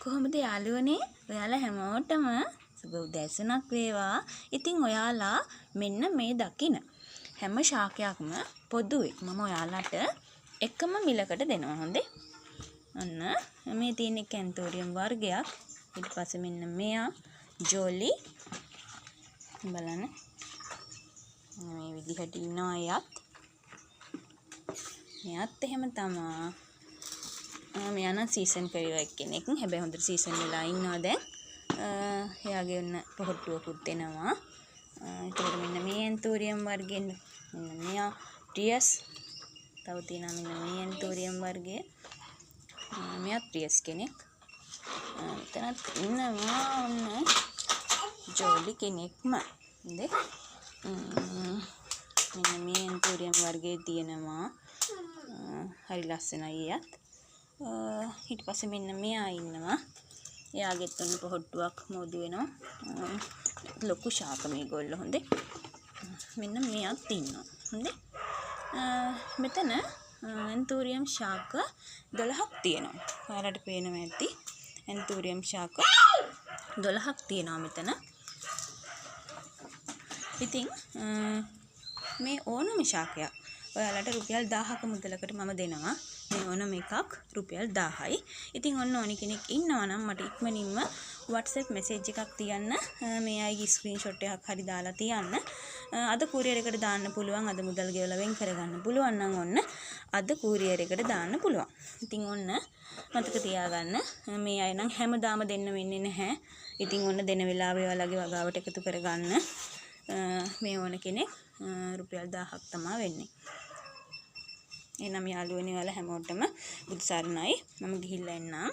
කොහොමද යාළුවනේ? ඔයාලා හැමෝටම සුබ උදෑසනක් වේවා. ඉතින් ඔයාලා මෙන්න මේ දකින හැම ශාකයක්ම පොදුයි. මම ඔයාලට එකම මිලකට දෙනවා. හොඳේ. අන්න මේ තියෙන කැන්තෝරියම් වර්ගයක්. ඊට පස්සේ මෙන්න මෙයා ජොලි බලන්න. මේ විදිහට ඉන්නවා යත්. මෙයාත් එහෙම තමයි. මෙයා නම් සීසන් කරලා කෙනෙක්. හැබැයි හොඳට සීසන් වෙලා ඉන්නවා දැන්. එයාගේ ඔන්න පොහට්ටුවකුත් එනවා. ඒකට මෙන්න මේ ඇන්තෝරියම් වර්ගෙන් මෙන්න මෙයා ට්‍රියස්. තව තියෙනවා මෙන්න මේ ඇන්තෝරියම් වර්ගය. මෙයා ට්‍රියස් කෙනෙක්. මෙතනත් ඉන්නවා ඔන්න ජෝලි කෙනෙක්ම. හොඳේ. මෙන්න මේ ඇන්තෝරියම් වර්ගයේ තියෙනවා. හරි ලස්සනයි එයත්. ඊට පස්සේ මෙන්න මෙයා ඉන්නවා. එයාගෙත් ඔන්න පොහට්ටුවක් මෝදු වෙනවා. ලොකු ශාක මේගොල්ලෝ. හොඳේ. මෙන්න මෙයාත් ඉන්නවා. හොඳේ. මෙතන ඇන්තෝරියම් ශාක 12ක් තියෙනවා. ඔයාලට පේනවා ඇති. ඇන්තෝරියම් ශාක 12ක් තියෙනවා මෙතන. ඉතින් මේ ඕනම ශාකයක් ඔයාලට රුපියල් 1000ක මුදලකට මම දෙනවා. මේ ඕනම එකක් රුපියල් 1000යි. ඉතින් ඔන්න ඕනි කෙනෙක් ඉන්නවා නම් මට ඉක්මනින්ම WhatsApp message එකක් තියන්න. මේ අයගේ screenshot එකක් හරි දාලා තියන්න. අද courier එකට දාන්න පුළුවන්. අද මුදල් ගෙවලා වෙන් කරගන්න පුළුවන් නම් ඔන්න අද courier එකට දාන්න පුළුවන්. ඉතින් ඔන්න මතක තියාගන්න. මේ අය නම් හැමදාම දෙන්න වෙන්නේ නැහැ. ඉතින් ඔන්න දෙන වෙලාවේ ඔයාලගේ වගාවට එකතු කරගන්න. මේ ඕන කෙනෙක් රුපියල් 1000ක් තමයි වෙන්නේ. එනම් යාළුවනේ ඔයාලා හැමෝටම බුදු සරණයි. මම ගිහිල්ලා එන්නම්.